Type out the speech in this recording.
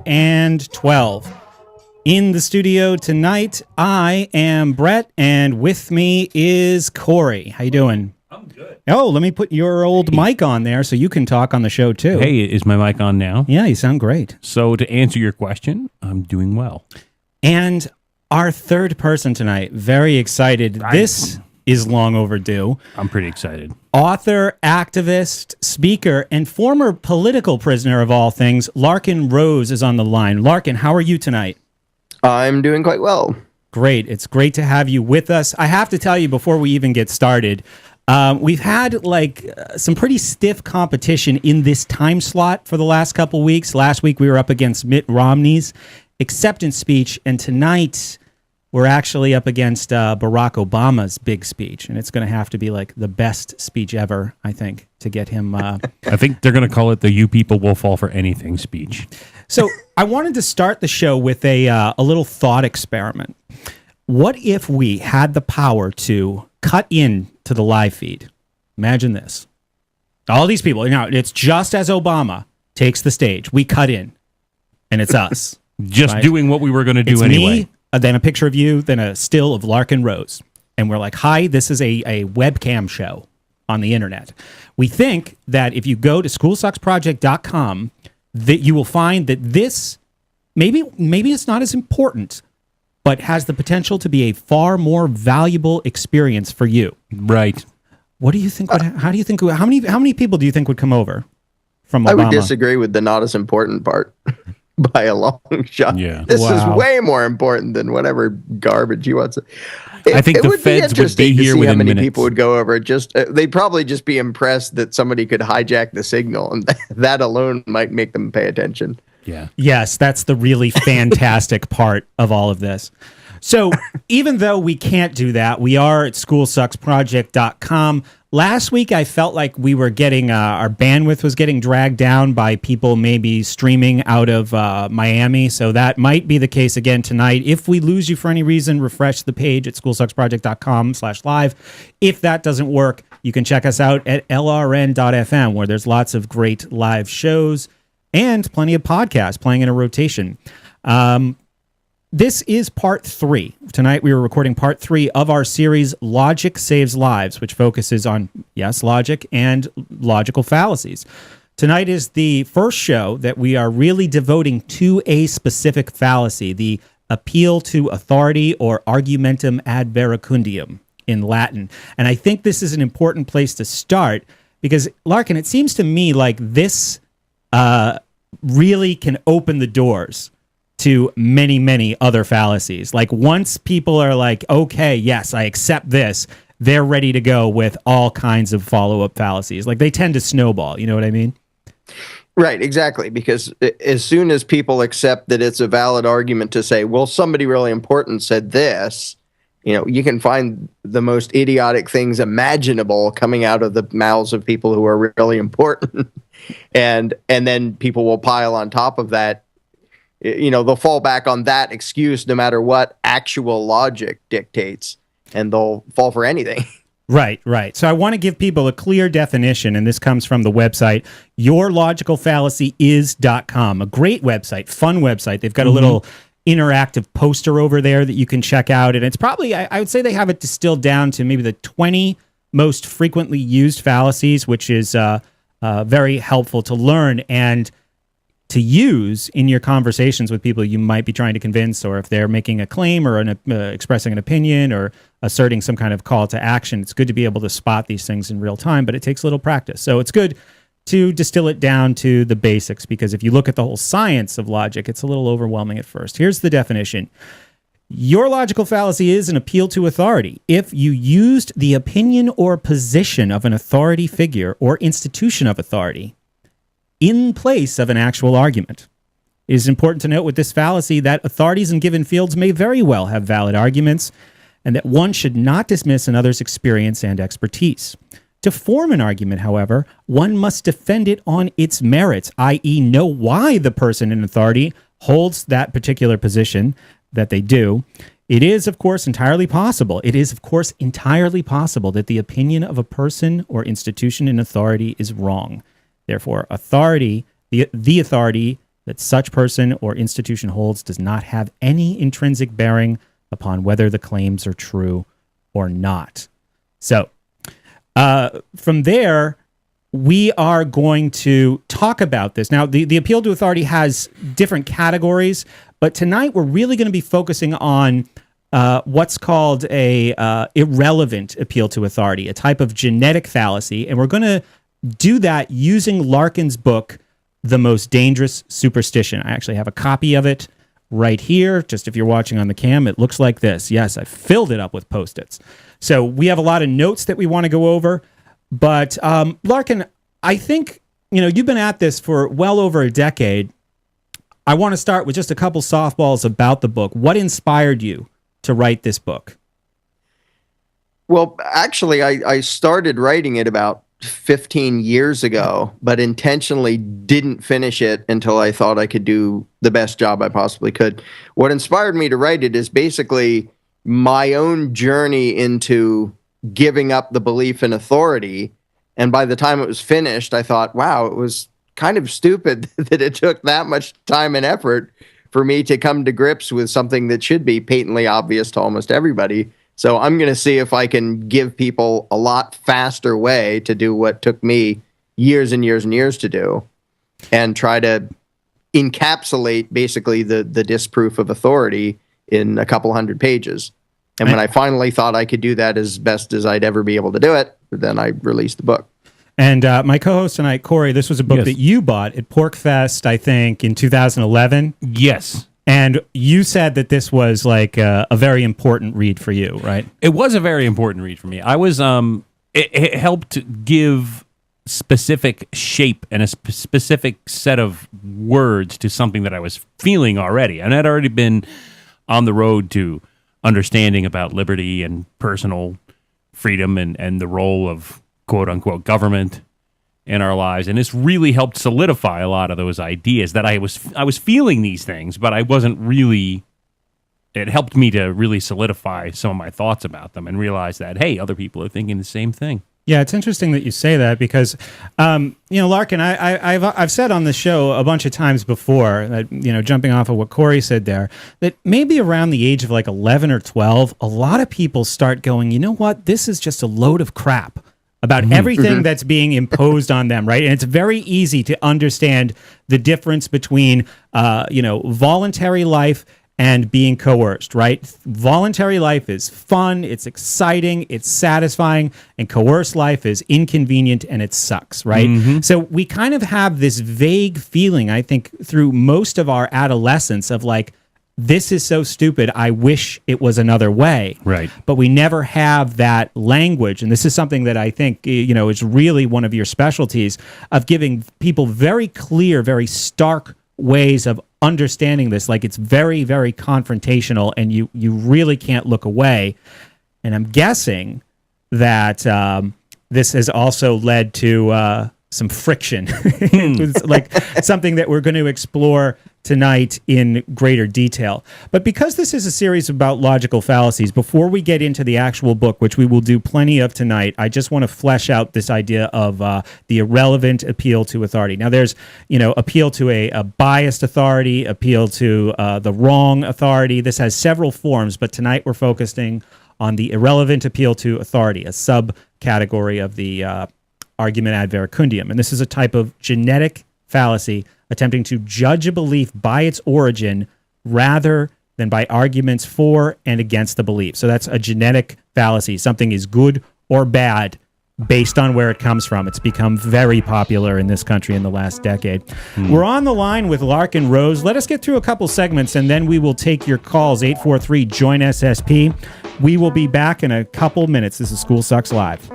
and 12. In the studio tonight, I am Brett, and with me is Cory. How you doing? I'm good. Oh, let me put your old mic on there so you can talk on the show too. Hey, is my mic on now? Yeah, you sound great. So to answer your question, I'm doing well. And our third person tonight, very excited. This is long overdue. I'm pretty excited. Author, activist, speaker, and former political prisoner of all things, Larken Rose is on the line. Larken, how are you tonight? I'm doing quite well. Great. It's great to have you with us. I have to tell you before we even get started, we've had some pretty stiff competition in this time slot for the last couple weeks. Last week we were up against Mitt Romney's acceptance speech, and tonight we're actually up against Barack Obama's big speech, and it's going to have to be like the best speech ever, I think, to get him. I think they're going to call it the "You People Will Fall for Anything" speech. So I wanted to start the show with a little thought experiment. What if we had the power to cut in to the live feed? Imagine this. All these people, it's just as Obama takes the stage. We cut in, and it's us. Just right? doing what we were going to do it's anyway. Me, then a picture of you, then a still of Larken Rose. And we're like, hi, this is a webcam show on the internet. We think that if you go to schoolsucksproject.com, that you will find that this, maybe it's not as important, but has the potential to be a far more valuable experience for you. Right. What do you think? How many people do you think would come over from Obama? I would disagree with the not as important part by a long shot. Yeah. This is way more important than whatever garbage you want to. I think the feds would be here within how many minutes. people would go over. They'd probably just be impressed that somebody could hijack the signal, and that alone might make them pay attention. Yeah. Yes, that's the really fantastic part of all of this. So even though we can't do that, we are at schoolsucksproject.com. Last week, I felt like we were getting, our bandwidth was getting dragged down by people maybe streaming out of Miami. So that might be the case again tonight. If we lose you for any reason, refresh the page at schoolsucksproject.com/live. If that doesn't work, you can check us out at lrn.fm, where there's lots of great live shows and plenty of podcasts playing in a rotation. This is part 3. Tonight we were recording part 3 of our series Logic Saves Lives, which focuses on, yes, logic and logical fallacies. Tonight is the first show that we are really devoting to a specific fallacy, the appeal to authority, or argumentum-ad-verecundiam in Latin. And I think this is an important place to start because, Larken, it seems to me like this really can open the doors to many, many other fallacies. Like once people are like, okay, yes, I accept this, they're ready to go with all kinds of follow-up fallacies. Like they tend to snowball, you know what I mean? Right, exactly. Because as soon as people accept that it's a valid argument to say, well, somebody really important said this, you can find the most idiotic things imaginable coming out of the mouths of people who are really important. and then people will pile on top of that. They'll fall back on that excuse no matter what actual logic dictates, and they'll fall for anything. Right. So I want to give people a clear definition, and this comes from the website, yourlogicalfallacyis.com, a great website, fun website. They've got a little interactive poster over there that you can check out, and it's probably, I would say they have it distilled down to maybe the 20 most frequently used fallacies, which is very helpful to learn and to use in your conversations with people you might be trying to convince, or if they're making a claim or expressing an opinion or asserting some kind of call to action. It's good to be able to spot these things in real time, but it takes a little practice. So it's good to distill it down to the basics, because if you look at the whole science of logic, it's a little overwhelming at first. Here's the definition. Your logical fallacy is an appeal to authority. If you used the opinion or position of an authority figure or institution of authority in place of an actual argument. It is important to note with this fallacy that authorities in given fields may very well have valid arguments, and that one should not dismiss another's experience and expertise. To form an argument, however, one must defend it on its merits, i.e. know why the person in authority holds that particular position that they do. It is, of course, entirely possible that the opinion of a person or institution in authority is wrong. Therefore, authority, the authority that such person or institution holds does not have any intrinsic bearing upon whether the claims are true or not. So from there, we are going to talk about this. Now, the appeal to authority has different categories, but tonight we're really going to be focusing on what's called a irrelevant appeal to authority, a type of genetic fallacy, and we're going to do that using Larken's book, The Most Dangerous Superstition. I actually have a copy of it right here. Just if you're watching on the cam, it looks like this. Yes, I filled it up with Post-its. So we have a lot of notes that we want to go over. But Larken, I think, you've been at this for well over a decade. I want to start with just a couple softballs about the book. What inspired you to write this book? Well, actually, I started writing it about 15 years ago, but intentionally didn't finish it until I thought I could do the best job I possibly could. What inspired me to write it is basically my own journey into giving up the belief in authority. And by the time it was finished, I thought, wow, it was kind of stupid that it took that much time and effort for me to come to grips with something that should be patently obvious to almost everybody. So I'm going to see if I can give people a lot faster way to do what took me years and years and years to do, and try to encapsulate basically the disproof of authority in a couple hundred pages. And when I finally thought I could do that as best as I'd ever be able to do it, then I released the book. And my co-host tonight, Cory, this was a book that you bought at PorcFest, I think, in 2011. Yes. And you said that this was like a very important read for you, right? It was a very important read for me. I was, it helped give specific shape and a specific set of words to something that I was feeling already. And I'd already been on the road to understanding about liberty and personal freedom and the role of quote unquote government in our lives, and this really helped solidify a lot of those ideas that I was feeling these things, but I wasn't really. It helped me to really solidify some of my thoughts about them and realize that, hey, other people are thinking the same thing. Yeah, it's interesting that you say that because, Larken, I've said on the show a bunch of times before that, jumping off of what Cory said there, that maybe around the age of like 11 or 12, a lot of people start going, you know what, this is just a load of crap about everything that's being imposed on them, right? And it's very easy to understand the difference between, voluntary life and being coerced, right? Voluntary life is fun, it's exciting, it's satisfying, and coerced life is inconvenient and it sucks, right? So we kind of have this vague feeling, I think, through most of our adolescence of like, this is so stupid, I wish it was another way. Right. But we never have that language. And this is something that I think, is really one of your specialties of giving people very clear, very stark ways of understanding this. Like it's very, very confrontational and you really can't look away. And I'm guessing that this has also led to some friction. It's like something that we're going to explore tonight in greater detail. But because this is a series about logical fallacies, before we get into the actual book, which we will do plenty of tonight, I just want to flesh out this idea of the irrelevant appeal to authority. Now, there's, appeal to a biased authority, appeal to the wrong authority. This has several forms, but tonight we're focusing on the irrelevant appeal to authority, a subcategory of the argument-ad-verecundiam. And this is a type of genetic fallacy attempting to judge a belief by its origin rather than by arguments for and against the belief. So that's a genetic fallacy. Something is good or bad based on where it comes from. It's become very popular in this country in the last decade. We're on the line with Larken Rose. Let us get through a couple segments and then we will take your calls. 843-JOIN-SSP. We will be back in a couple minutes. This is School Sucks Live.